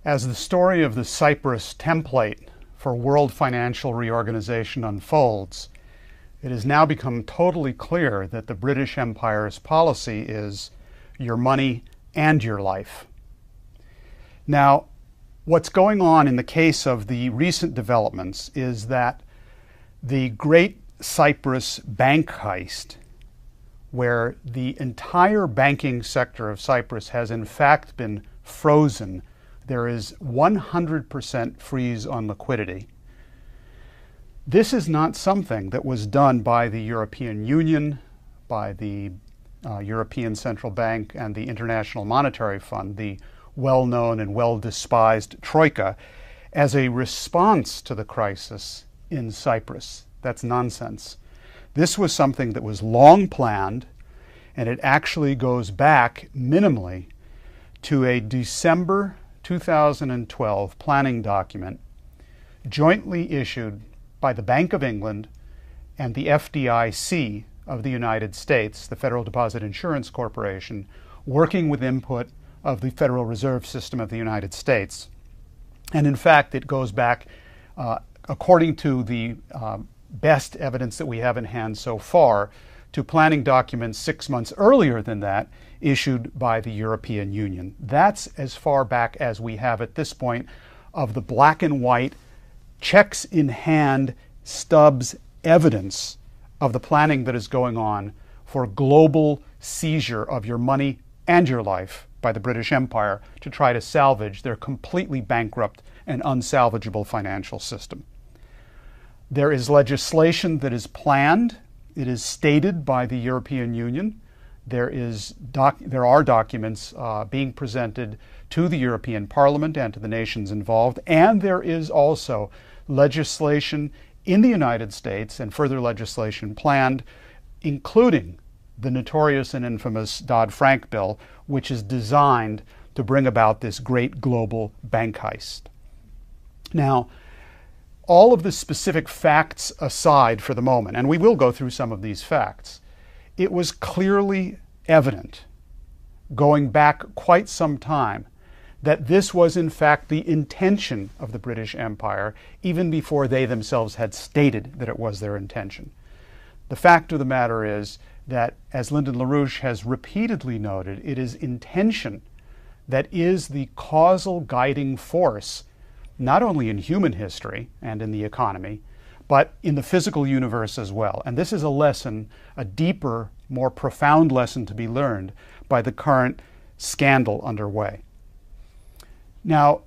As the story of the Cyprus template for world financial reorganization unfolds, it has now become totally clear that the British Empire's policy is your money and your life. Now, what's going on in the case of the recent developments is that the Great Cyprus bank heist, where the entire banking sector of Cyprus has in fact been frozen, there is 100% freeze on liquidity. This is not something that was done by the European Union, by the European Central Bank and the International Monetary Fund, the well-known and well-despised Troika, as a response to the crisis in Cyprus. That's nonsense. This was something that was long planned, and it actually goes back minimally to a December 2012 planning document jointly issued by the Bank of England and the FDIC of the United States, the Federal Deposit Insurance Corporation, working with input of the Federal Reserve System of the United States. And in fact, it goes back, according to the best evidence that we have in hand so far, to planning documents 6 months earlier than that, issued by the European Union. That's as far back as we have at this point of the black and white, checks in hand, stubs evidence of the planning that is going on for global seizure of your money and your life by the British Empire to try to salvage their completely bankrupt and unsalvageable financial system. There is legislation that is planned. It is stated by the European Union. There are documents being presented to the European Parliament and to the nations involved, and there is also legislation in the United States and further legislation planned, including the notorious and infamous Dodd-Frank bill, which is designed to bring about this great global bank heist. Now, all of the specific facts aside for the moment, and we will go through some of these facts, it was clearly evident, going back quite some time, that this was in fact the intention of the British Empire, even before they themselves had stated that it was their intention. The fact of the matter is that, as Lyndon LaRouche has repeatedly noted, it is intention that is the causal guiding force, not only in human history and in the economy, but in the physical universe as well. And this is a lesson, a deeper, more profound lesson to be learned by the current scandal underway. Now,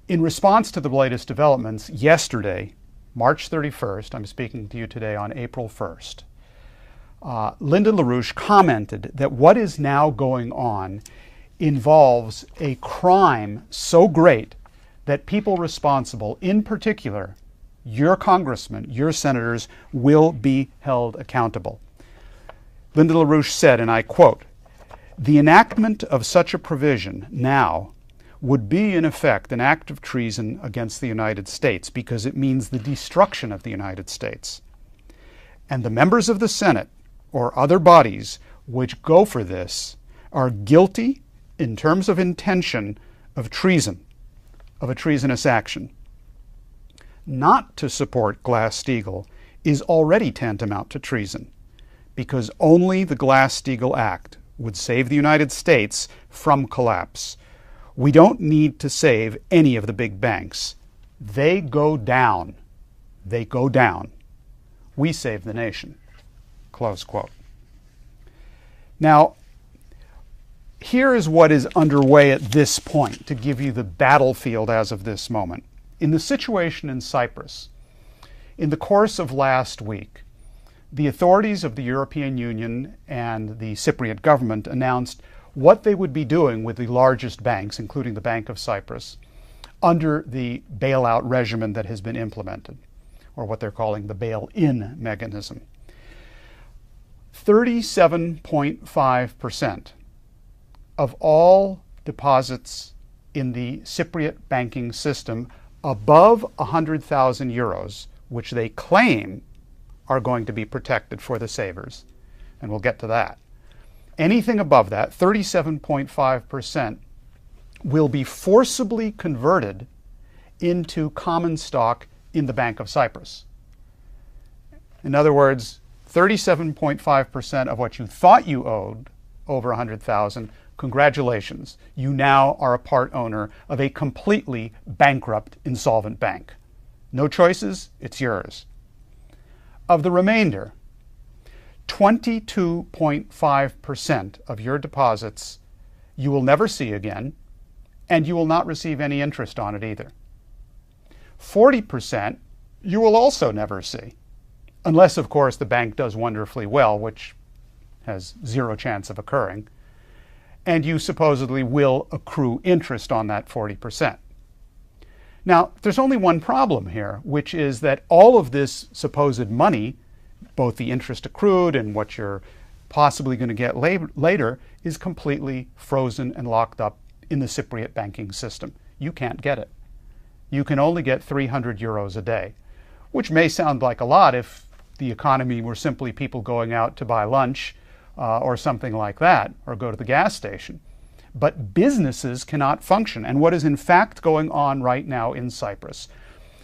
in response to the latest developments, yesterday, March 31st, I'm speaking to you today on April 1st, Lyndon LaRouche commented that what is now going on involves a crime so great that people responsible, in particular, your congressmen, your senators, will be held accountable. Lyndon LaRouche said, and I quote, "The enactment of such a provision now would be, in effect, an act of treason against the United States because it means the destruction of the United States. And the members of the Senate or other bodies which go for this are guilty, in terms of intention, of treason, of a treasonous action. Not to support Glass-Steagall is already tantamount to treason, because only the Glass-Steagall Act would save the United States from collapse. We don't need to save any of the big banks. They go down. They go down. We save the nation." Close quote. Now, here is what is underway at this point to give you the battlefield as of this moment. In the situation in Cyprus, in the course of last week, the authorities of the European Union and the Cypriot government announced what they would be doing with the largest banks, including the Bank of Cyprus, under the bailout regimen that has been implemented, or what they're calling the bail-in mechanism. 37.5% of all deposits in the Cypriot banking system above 100,000 euros, which they claim are going to be protected for the savers, and we'll get to that. Anything above that, 37.5%, will be forcibly converted into common stock in the Bank of Cyprus. In other words, 37.5% of what you thought you owed, over 100,000, congratulations, you now are a part owner of a completely bankrupt, insolvent bank. No choices, it's yours. Of the remainder, 22.5% of your deposits you will never see again, and you will not receive any interest on it either. 40% you will also never see, unless, of course, the bank does wonderfully well, which has zero chance of occurring, and you supposedly will accrue interest on that 40%. Now, there's only one problem here, which is that all of this supposed money, both the interest accrued and what you're possibly going to get later, is completely frozen and locked up in the Cypriot banking system. You can't get it. You can only get 300 euros a day, which may sound like a lot if the economy were simply people going out to buy lunch or something like that, or go to the gas station. But businesses cannot function. And what is in fact going on right now in Cyprus,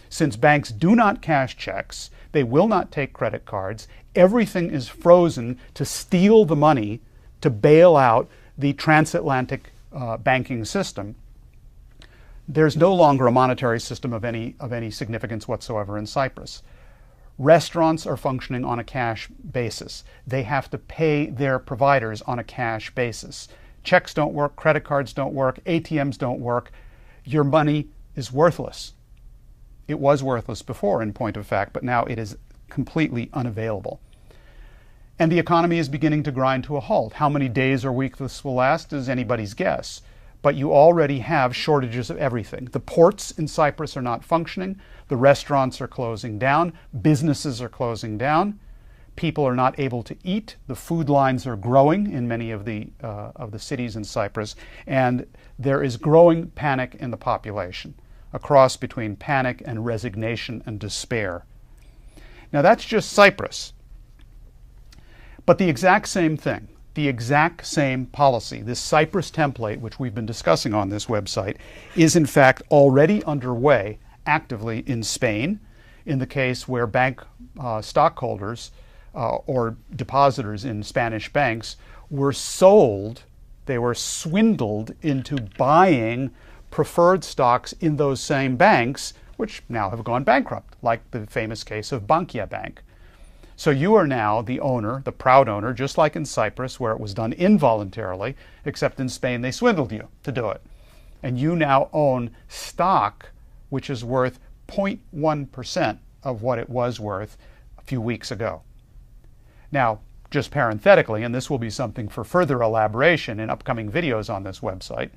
since banks do not cash checks, they will not take credit cards, everything is frozen to steal the money to bail out the transatlantic banking system. There's no longer a monetary system of any significance whatsoever in Cyprus. Restaurants are functioning on a cash basis. They have to pay their providers on a cash basis. Checks don't work, credit cards don't work, ATMs don't work. Your money is worthless. It was worthless before, in point of fact, but now it is completely unavailable. And the economy is beginning to grind to a halt. How many days or weeks this will last is anybody's guess. But you already have shortages of everything. The ports in Cyprus are not functioning. The restaurants are closing down. Businesses are closing down. People are not able to eat. The food lines are growing in many of the cities in Cyprus. And there is growing panic in the population, a cross between panic and resignation and despair. Now that's just Cyprus. But the exact same thing, the exact same policy, this Cyprus template, which we've been discussing on this website, is in fact already underway actively in Spain, in the case where bank stockholders or depositors in Spanish banks were sold, they were swindled into buying preferred stocks in those same banks, which now have gone bankrupt, like the famous case of Bankia Bank. So you are now the owner, the proud owner, just like in Cyprus, where it was done involuntarily, except in Spain they swindled you to do it. And you now own stock which is worth 0.1% of what it was worth a few weeks ago. Now, just parenthetically, and this will be something for further elaboration in upcoming videos on this website,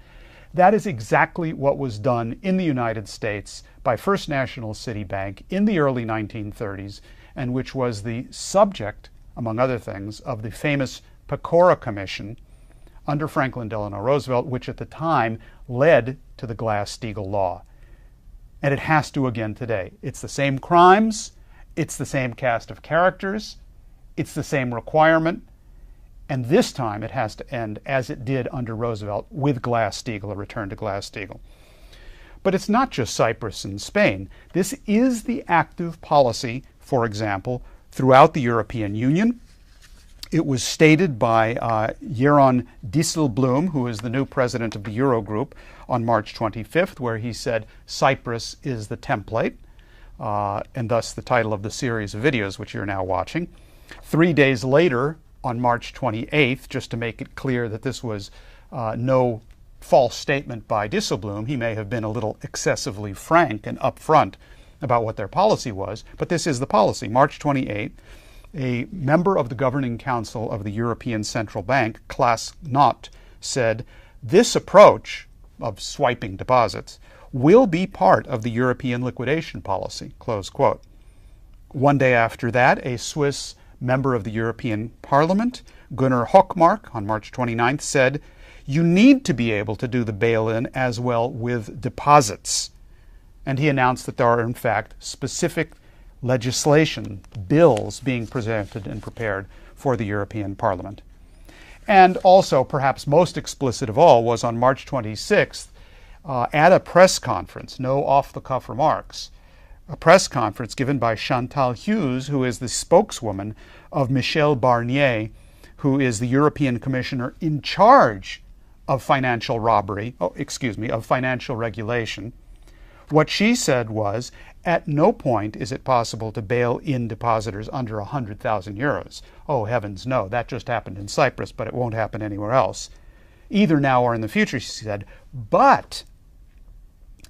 that is exactly what was done in the United States by First National City Bank in the early 1930s, and which was the subject, among other things, of the famous Pecora Commission under Franklin Delano Roosevelt, which at the time led to the Glass-Steagall Law. And it has to again today. It's the same crimes, it's the same cast of characters, it's the same requirement, and this time it has to end as it did under Roosevelt with Glass-Steagall, a return to Glass-Steagall. But it's not just Cyprus and Spain. This is the active policy, for example, throughout the European Union. It was stated by Jeroen Dijsselbloem, who is the new president of the Eurogroup, on March 25th, where he said, Cyprus is the template, and thus the title of the series of videos which you're now watching. 3 days later, on March 28th, just to make it clear that this was no false statement by Dijsselbloem, he may have been a little excessively frank and upfront about what their policy was, but this is the policy. March 28th, a member of the Governing Council of the European Central Bank, Klaas Knot, said, this approach of swiping deposits will be part of the European liquidation policy, close quote. 1 day after that, a Swiss member of the European Parliament, Gunnar Hökmark, on March 29th, said, you need to be able to do the bail-in as well with deposits. And he announced that there are, in fact, specific legislation, bills being presented and prepared for the European Parliament. And also, perhaps most explicit of all, was on March 26th, at a press conference, no off-the-cuff remarks, a press conference given by Chantal Hughes, who is the spokeswoman of Michel Barnier, who is the European Commissioner in charge of financial regulation. What she said was, at no point is it possible to bail in depositors under 100,000 euros. Oh, heavens, no. That just happened in Cyprus, but it won't happen anywhere else, either now or in the future, she said. But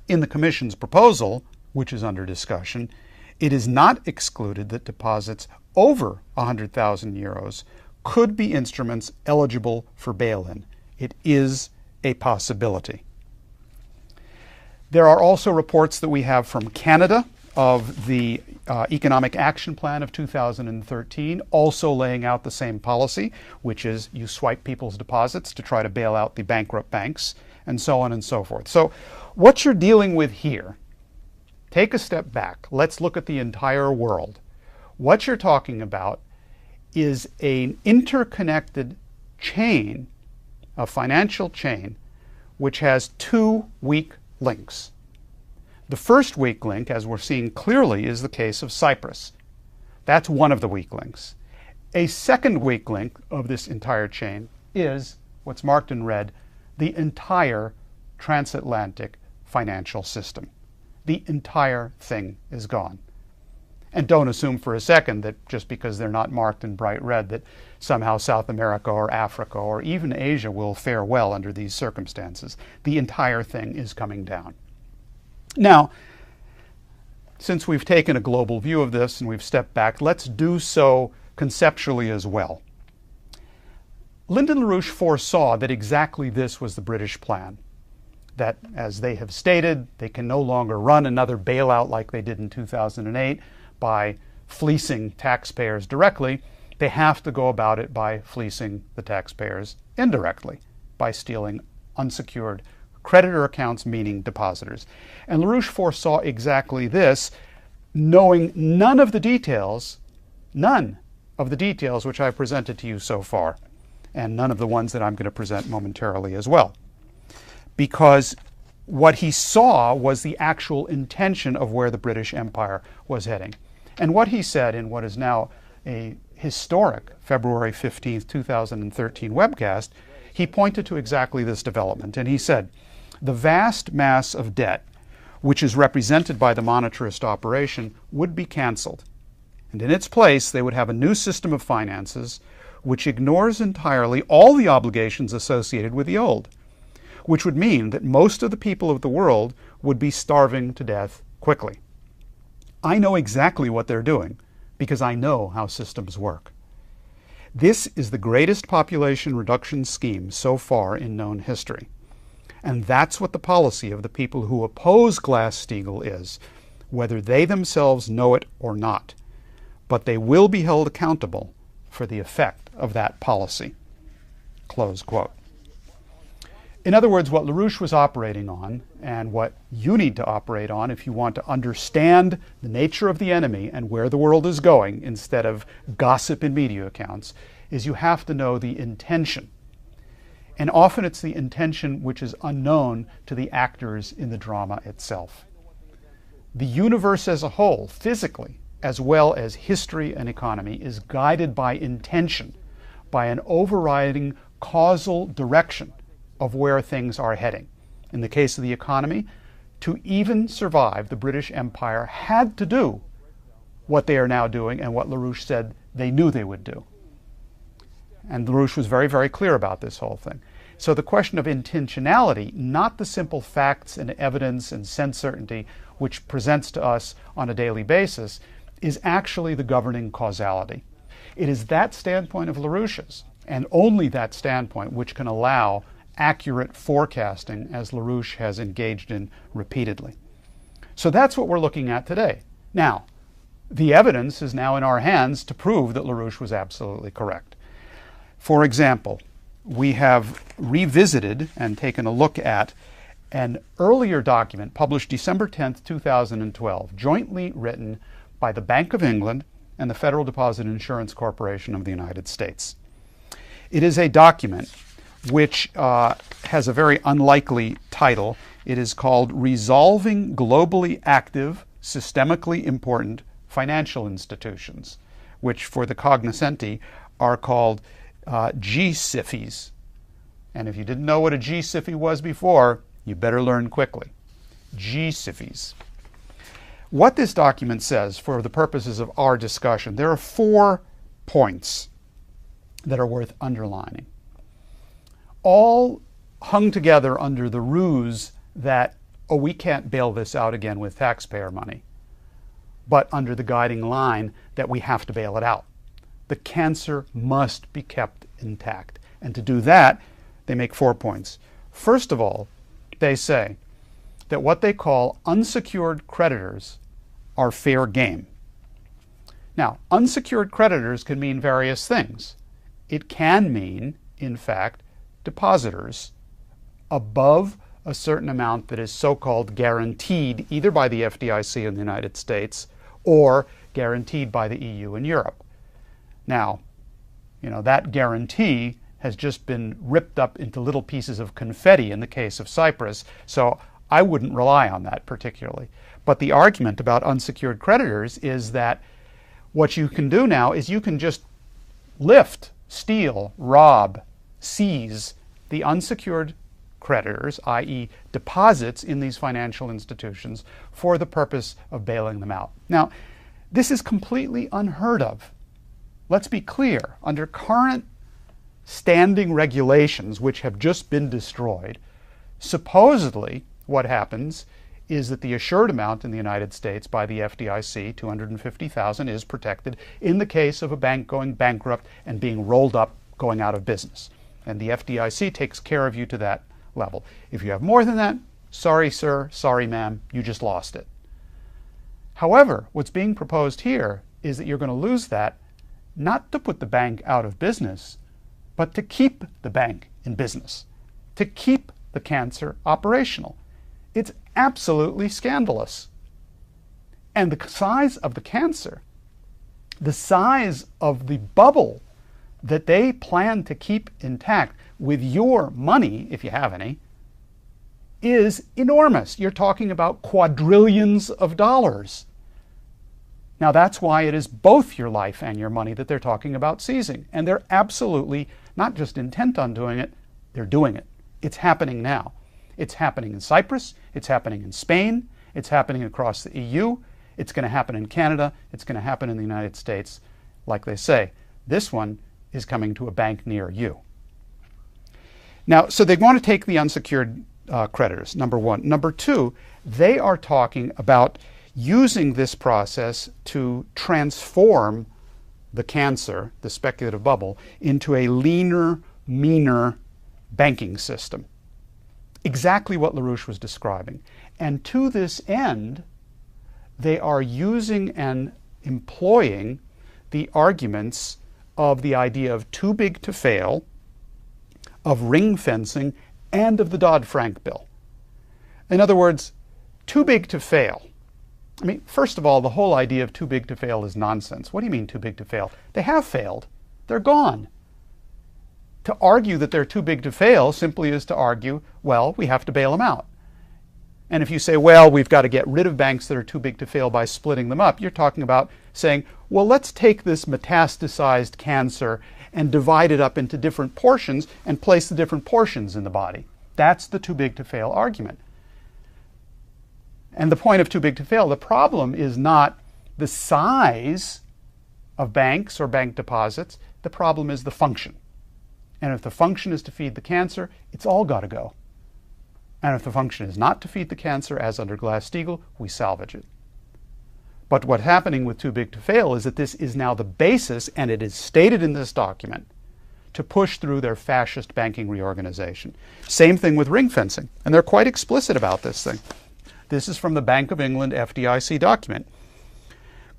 in the Commission's proposal, which is under discussion, it is not excluded that deposits over 100,000 euros could be instruments eligible for bail-in. It is a possibility. There are also reports that we have from Canada of the Economic Action Plan of 2013, also laying out the same policy, which is you swipe people's deposits to try to bail out the bankrupt banks, and so on and so forth. So what you're dealing with here, take a step back. Let's look at the entire world. What you're talking about is an interconnected chain, a financial chain, which has two weak links. The first weak link, as we're seeing clearly, is the case of Cyprus. That's one of the weak links. A second weak link of this entire chain is what's marked in red, the entire transatlantic financial system. The entire thing is gone. And don't assume for a second that just because they're not marked in bright red that somehow South America or Africa or even Asia will fare well under these circumstances. The entire thing is coming down. Now, since we've taken a global view of this and we've stepped back, let's do so conceptually as well. Lyndon LaRouche foresaw that exactly this was the British plan. That, as they have stated, they can no longer run another bailout like they did in 2008 by fleecing taxpayers directly. They have to go about it by fleecing the taxpayers indirectly, by stealing unsecured creditor accounts, meaning depositors. And LaRouche foresaw exactly this, knowing none of the details which I've presented to you so far, and none of the ones that I'm going to present momentarily as well. Because what he saw was the actual intention of where the British Empire was heading. And what he said in what is now a historic February 15th, 2013 webcast, he pointed to exactly this development. And he said, the vast mass of debt, which is represented by the monetarist operation, would be cancelled. And in its place, they would have a new system of finances which ignores entirely all the obligations associated with the old, which would mean that most of the people of the world would be starving to death quickly. I know exactly what they're doing because I know how systems work. This is the greatest population reduction scheme so far in known history. And that's what the policy of the people who oppose Glass-Steagall is, whether they themselves know it or not. But they will be held accountable for the effect of that policy. Close quote. In other words, what LaRouche was operating on, and what you need to operate on if you want to understand the nature of the enemy and where the world is going, instead of gossip in media accounts, is you have to know the intention. And often it's the intention which is unknown to the actors in the drama itself. The universe as a whole, physically, as well as history and economy, is guided by intention, by an overriding causal direction of where things are heading. In the case of the economy, to even survive, the British Empire had to do what they are now doing and what LaRouche said they knew they would do. And LaRouche was very, very clear about this whole thing. So the question of intentionality, not the simple facts and evidence and sense certainty which presents to us on a daily basis, is actually the governing causality. It is that standpoint of LaRouche's, and only that standpoint, which can allow accurate forecasting, as LaRouche has engaged in repeatedly. So that's what we're looking at today. Now, the evidence is now in our hands to prove that LaRouche was absolutely correct. For example, we have revisited and taken a look at an earlier document published December 10th, 2012, jointly written by the Bank of England and the Federal Deposit Insurance Corporation of the United States. It is a document which has a very unlikely title. title. It is called Resolving Globally Active, Systemically Important Financial Institutions, which for the cognoscenti are called G-SIFIs. And if you didn't know what a G-SIFI was before, you better learn quickly. G-SIFIs. What this document says, for the purposes of our discussion, there are 4 points that are worth underlining, all hung together under the ruse that, oh, we can't bail this out again with taxpayer money, but under the guiding line that we have to bail it out. The cancer must be kept intact. And to do that, they make 4 points. First of all, they say that what they call unsecured creditors are fair game. Now, unsecured creditors can mean various things. It can mean, in fact, depositors above a certain amount that is so-called guaranteed either by the FDIC in the United States or guaranteed by the EU and Europe. Now, that guarantee has just been ripped up into little pieces of confetti in the case of Cyprus, so I wouldn't rely on that particularly. But the argument about unsecured creditors is that what you can do now is you can just lift, steal, rob, seize the unsecured creditors, i.e. deposits in these financial institutions, for the purpose of bailing them out. Now, this is completely unheard of. Let's be clear. Under current standing regulations, which have just been destroyed, supposedly what happens is that the assured amount in the United States by the FDIC, $250,000, is protected in the case of a bank going bankrupt and being rolled up, going out of business. And the FDIC takes care of you to that level. If you have more than that, sorry sir, sorry ma'am, you just lost it. However, what's being proposed here is that you're going to lose that, not to put the bank out of business, but to keep the bank in business, to keep the cancer operational. It's absolutely scandalous. And the size of the cancer, the size of the bubble that they plan to keep intact with your money, if you have any, is enormous. You're talking about quadrillions of dollars. Now that's why it is both your life and your money that they're talking about seizing. And they're absolutely not just intent on doing it, they're doing it. It's happening now. It's happening in Cyprus, it's happening in Spain, it's happening across the EU, it's going to happen in Canada, it's going to happen in the United States. Like they say, this one is coming to a bank near you. Now, so they want to take the unsecured creditors, number one. Number two, they are talking about using this process to transform the cancer, the speculative bubble, into a leaner, meaner banking system. Exactly what LaRouche was describing. And to this end, they are using and employing the arguments of the idea of too big to fail, of ring fencing, and of the Dodd-Frank bill. In other words, too big to fail. I mean, first of all, the whole idea of too big to fail is nonsense. What do you mean too big to fail? They have failed. They're gone. To argue that they're too big to fail simply is to argue, well, we have to bail them out. And if you say, well, we've got to get rid of banks that are too big to fail by splitting them up, you're talking about saying, well, let's take this metastasized cancer and divide it up into different portions and place the different portions in the body. That's the too big to fail argument. And the point of too big to fail, the problem is not the size of banks or bank deposits. The problem is the function. And if the function is to feed the cancer, it's all got to go. And if the function is not to feed the cancer, as under Glass-Steagall, we salvage it. But what's happening with too big to fail is that this is now the basis, and it is stated in this document, to push through their fascist banking reorganization. Same thing with ring fencing, and they're quite explicit about this thing. This is from the Bank of England FDIC document.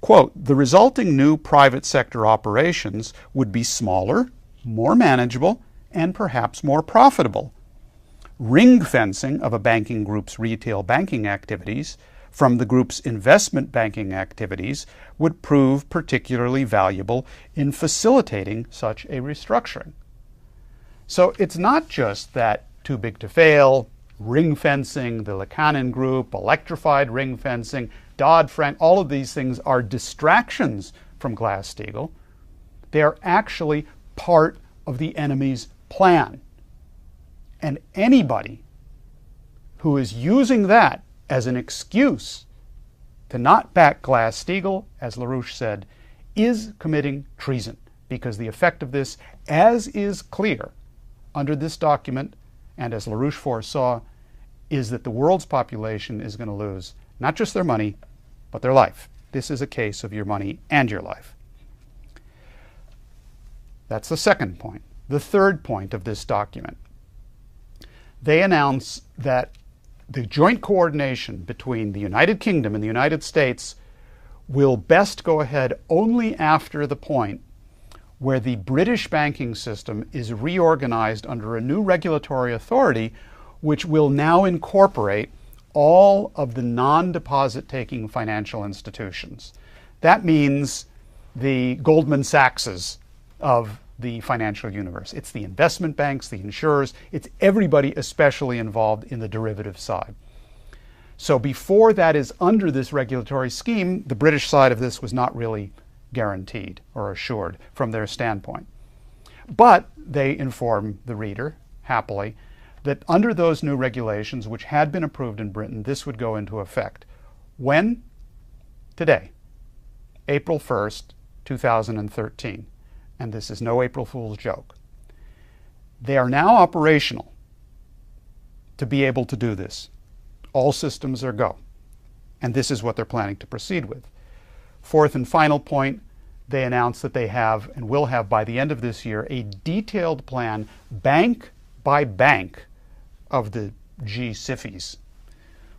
Quote, the resulting new private sector operations would be smaller, more manageable, and perhaps more profitable. Ring fencing of a banking group's retail banking activities from the group's investment banking activities would prove particularly valuable in facilitating such a restructuring. So it's not just that too big to fail, ring fencing, the Lekanen Group, electrified ring fencing, Dodd-Frank, all of these things are distractions from Glass-Steagall. They are actually part of the enemy's plan. And anybody who is using that as an excuse to not back Glass-Steagall, as LaRouche said, is committing treason, because the effect of this, as is clear under this document, and as LaRouche foresaw, is that the world's population is going to lose not just their money, but their life. This is a case of your money and your life. That's the second point. The third point of this document. They announce that the joint coordination between the United Kingdom and the United States will best go ahead only after the point where the British banking system is reorganized under a new regulatory authority, which will now incorporate all of the non-deposit taking financial institutions. That means the Goldman Sachses of the financial universe. It's the investment banks, the insurers, it's everybody especially involved in the derivative side. So before that is under this regulatory scheme, the British side of this was not really guaranteed or assured from their standpoint. But they inform the reader, happily, that under those new regulations, which had been approved in Britain, this would go into effect. When? Today, April 1st, 2013. And this is no April Fool's joke. They are now operational to be able to do this. All systems are go. And this is what they're planning to proceed with. Fourth and final point, they announced that they have and will have by the end of this year a detailed plan, bank by bank, of the G-SIFIs,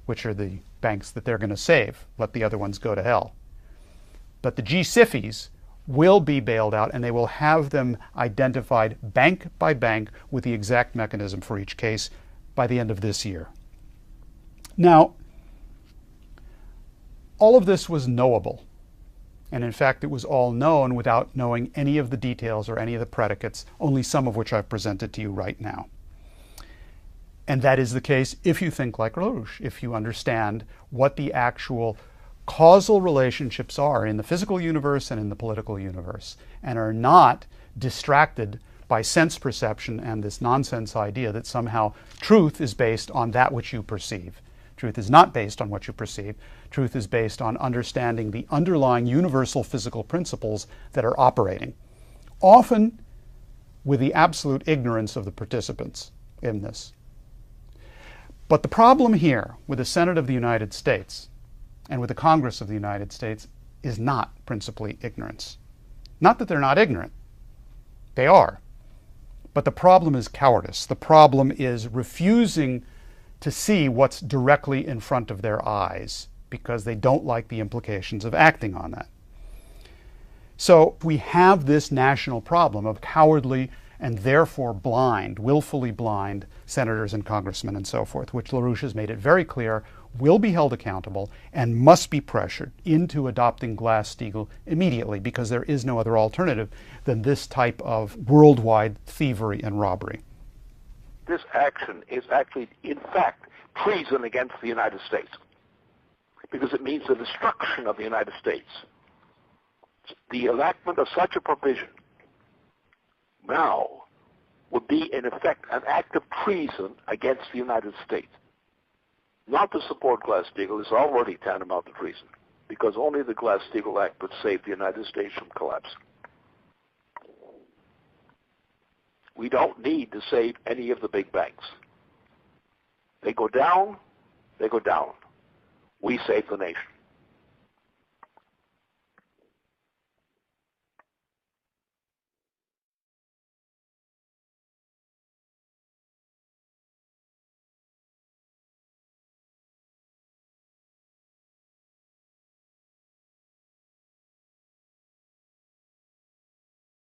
which are the banks that they're going to save. Let the other ones go to hell. But the G-SIFIs will be bailed out, and they will have them identified bank by bank with the exact mechanism for each case by the end of this year. Now, all of this was knowable. And in fact, it was all known without knowing any of the details or any of the predicates, only some of which I've presented to you right now. And that is the case if you think like LaRouche, if you understand what the actual causal relationships are in the physical universe and in the political universe, and are not distracted by sense perception and this nonsense idea that somehow truth is based on that which you perceive. Truth is not based on what you perceive. Truth is based on understanding the underlying universal physical principles that are operating, often with the absolute ignorance of the participants in this. But the problem here with the Senate of the United States and with the Congress of the United States is not principally ignorance. Not that they're not ignorant. They are. But the problem is cowardice. The problem is refusing to see what's directly in front of their eyes because they don't like the implications of acting on that. So we have this national problem of cowardly and therefore blind, willfully blind senators and congressmen and so forth, which LaRouche has made it very clear will be held accountable and must be pressured into adopting Glass-Steagall immediately, because there is no other alternative than this type of worldwide thievery and robbery. This action is actually, in fact, treason against the United States, because it means the destruction of the United States. The enactment of such a provision now would be, in effect, an act of treason against the United States. Not to support Glass-Steagall is already tantamount to treason, because only the Glass-Steagall Act would save the United States from collapse. We don't need to save any of the big banks. They go down, they go down. We save the nation.